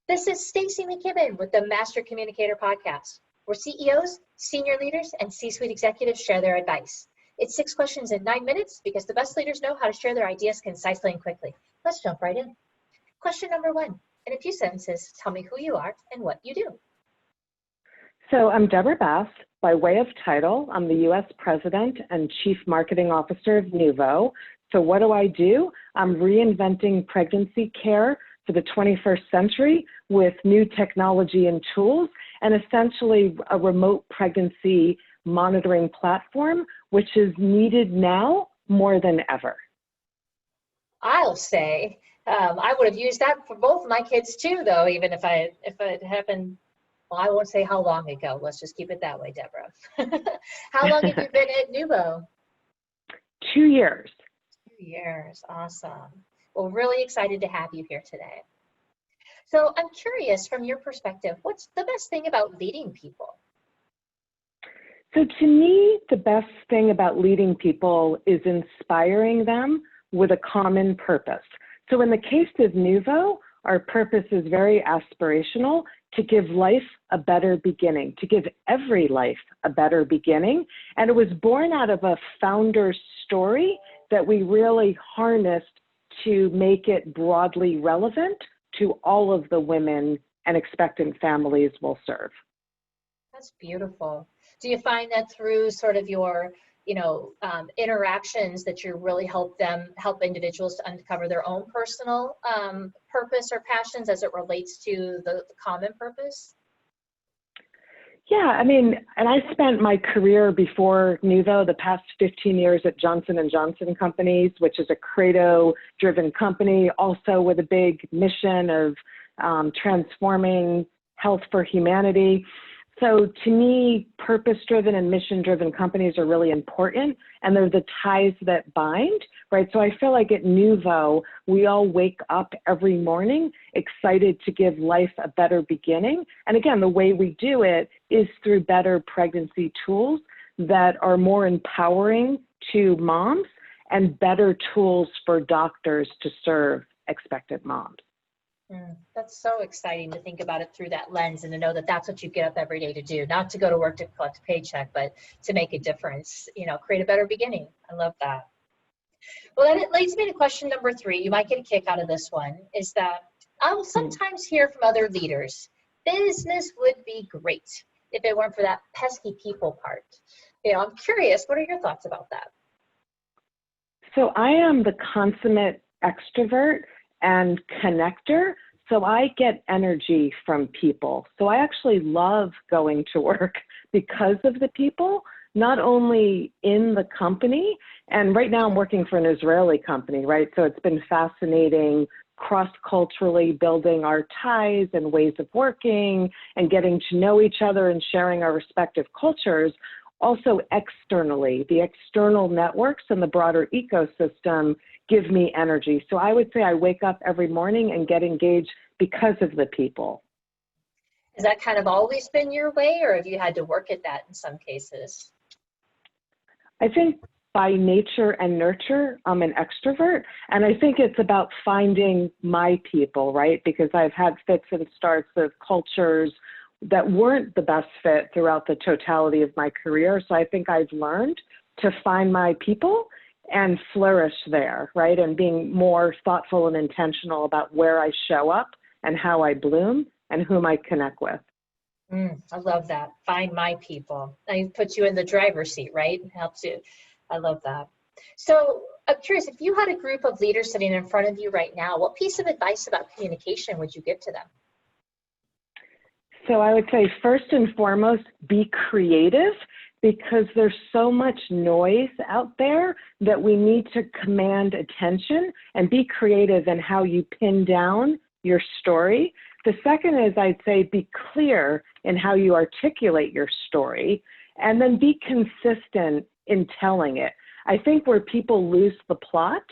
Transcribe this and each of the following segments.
This is Stacy McKibben with the Master Communicator podcast, where CEOs, senior leaders, and C-suite executives share their advice. It's 6 questions in 9 minutes because the best leaders know how to share their ideas concisely and quickly. Let's jump right in. Question number 1. In a few sentences, tell me who you are and what you do. So I'm debra.bass. By way of title, I'm the U.S. President and Chief Marketing Officer of Nuvo. So what do? I'm reinventing pregnancy care for the 21st century with new technology and tools, and essentially a remote pregnancy monitoring platform, which is needed now more than ever. I'll say I would have used that for both of my kids too, though, even if it happened. Well, I won't say how long ago. Let's just keep it that way, Debra. How long have you been at Nuvo? 2 years. 2 years. Awesome. Well, really excited to have you here today. So I'm curious, from your perspective, what's the best thing about leading people? So to me, the best thing about leading people is inspiring them with a common purpose. So in the case of Nuvo, our purpose is very aspirational: to give life a better beginning, to give every life a better beginning. And it was born out of a founder's story that we really harnessed to make it broadly relevant to all of the women and expectant families we'll serve. That's beautiful. Do you find that through sort of your interactions that you really help individuals to uncover their own personal purpose or passions as it relates to the common purpose? Yeah, I mean, and I spent my career before Nuvo, the past 15 years at Johnson & Johnson Companies, which is a credo-driven company, also with a big mission of transforming health for humanity. So to me, purpose-driven and mission-driven companies are really important, and they're the ties that bind, right? So I feel like at Nuvo, we all wake up every morning excited to give life a better beginning. And again, the way we do it is through better pregnancy tools that are more empowering to moms and better tools for doctors to serve expectant moms. That's so exciting to think about it through that lens and to know that that's what you get up every day to do, not to go to work to collect a paycheck, but to make a difference, create a better beginning. I love that. Well, that leads me to question number 3. You might get a kick out of this one, is that I will sometimes hear from other leaders, business would be great if it weren't for that pesky people part. I'm curious, what are your thoughts about that? So I am the consummate extrovert and connector, so I get energy from people. So I actually love going to work because of the people, not only in the company, and right now I'm working for an Israeli company, right? So it's been fascinating cross-culturally building our ties and ways of working and getting to know each other and sharing our respective cultures. Also externally, the external networks and the broader ecosystem give me energy. So I would say I wake up every morning and get engaged because of the people. Has that kind of always been your way, or have you had to work at that in some cases? I think by nature and nurture, I'm an extrovert. And I think it's about finding my people, right? Because I've had fits and starts of cultures that weren't the best fit throughout the totality of my career. So I think I've learned to find my people and flourish there, right? And being more thoughtful and intentional about where I show up and how I bloom and whom I connect with. I love that. Find my people. It puts you in the driver's seat, right? It helps you. I love that. So I'm curious, if you had a group of leaders sitting in front of you right now, what piece of advice about communication would you give to them? So I would say first and foremost, be creative, because there's so much noise out there that we need to command attention and be creative in how you pin down your story. The second is, I'd say, be clear in how you articulate your story, and then be consistent in telling it. I think where people lose the plot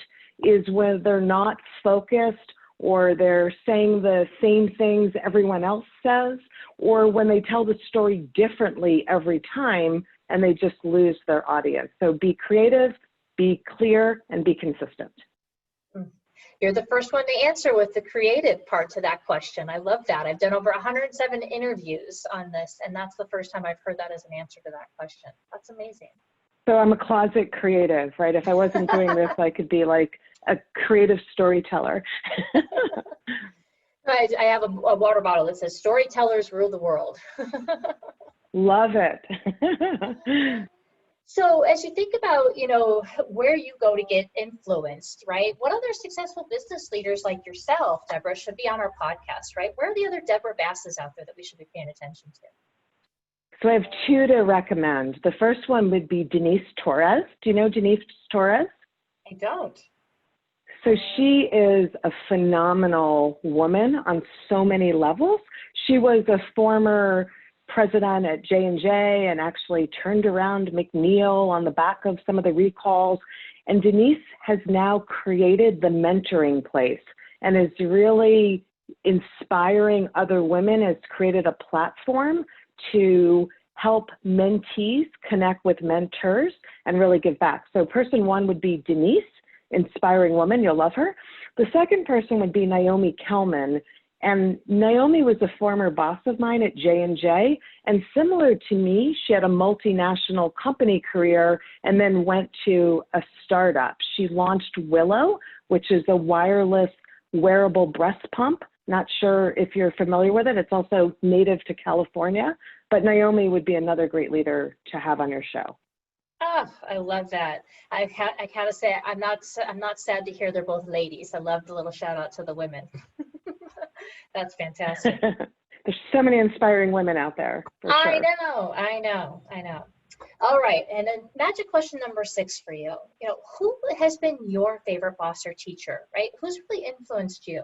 is when they're not focused, or they're saying the same things everyone else says, or when they tell the story differently every time and they just lose their audience. So be creative, be clear, and be consistent. You're the first one to answer with the creative part to that question. I love that. I've done over 107 interviews on this, and that's the first time I've heard that as an answer to that question. That's amazing. So I'm a closet creative, right? If I wasn't doing this, I could be like a creative storyteller. I have a water bottle that says storytellers rule the world. Love it. So as you think about, where you go to get influenced, right? What other successful business leaders like yourself, Deborah, should be on our podcast, right? Where are the other Deborah Basses out there that we should be paying attention to? So I have two to recommend. The first one would be Denise Torres. Do you know Denise Torres? I don't. So she is a phenomenal woman on so many levels. She was a former president at J&J and actually turned around McNeil on the back of some of the recalls. And Denise has now created the mentoring place and is really inspiring other women, has created a platform to help mentees connect with mentors and really give back. So person one would be Denise, inspiring woman, you'll love her. The second person would be Naomi Kelman. And Naomi was a former boss of mine at J&J, and similar to me, she had a multinational company career and then went to a startup. She launched Willow, which is a wireless wearable breast pump. Not sure if you're familiar with it. It's also native to California, but Naomi would be another great leader to have on your show. Oh, I love that. I gotta say, I'm not sad to hear they're both ladies. I love the little shout out to the women. That's fantastic. There's so many inspiring women out there, for sure. I know. All right, and then magic question number 6 for you. Who has been your favorite boss or teacher, right? Who's really influenced you?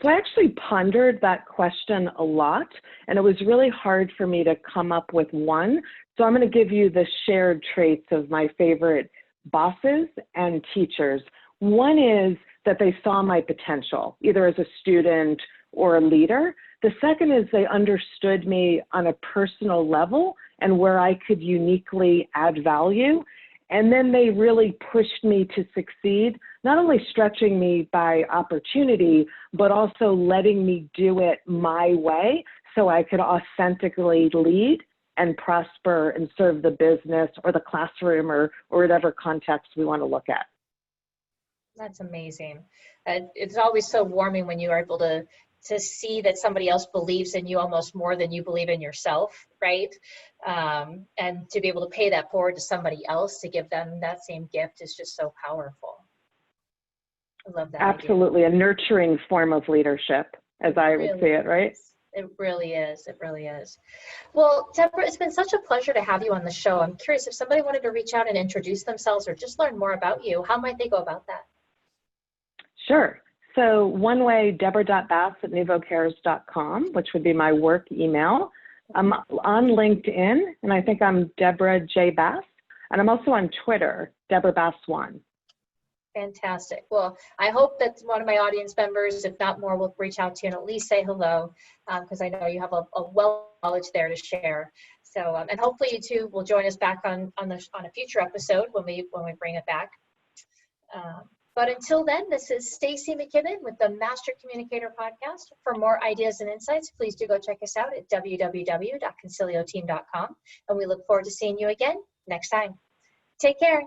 So I actually pondered that question a lot, and it was really hard for me to come up with one. So I'm going to give you the shared traits of my favorite bosses and teachers. One is that they saw my potential, either as a student or a leader. The second is they understood me on a personal level and where I could uniquely add value. And then they really pushed me to succeed, not only stretching me by opportunity, but also letting me do it my way so I could authentically lead and prosper and serve the business or the classroom or whatever context we want to look at. That's amazing. It's always so warming when you are able to see that somebody else believes in you almost more than you believe in yourself, right? And to be able to pay that forward to somebody else to give them that same gift is just so powerful. I love that. Absolutely. Idea. A nurturing form of leadership, as I would say it, right? It really is. It really is. Well, Deborah, it's been such a pleasure to have you on the show. I'm curious if somebody wanted to reach out and introduce themselves or just learn more about you, how might they go about that? Sure. So one way, debra.bass at nuvocares.com, which would be my work email. I'm on LinkedIn, and I think I'm Deborah J. Bass. And I'm also on Twitter, debra.bass1. Fantastic. Well, I hope that one of my audience members, if not more, will reach out to you and at least say hello, because I know you have a wealth of knowledge there to share. So, and hopefully you two will join us back on a future episode when we bring it back. But until then, this is Stacy McKinnon with the Master Communicator podcast. For more ideas and insights, please do go check us out at www.concilioteam.com. And we look forward to seeing you again next time. Take care.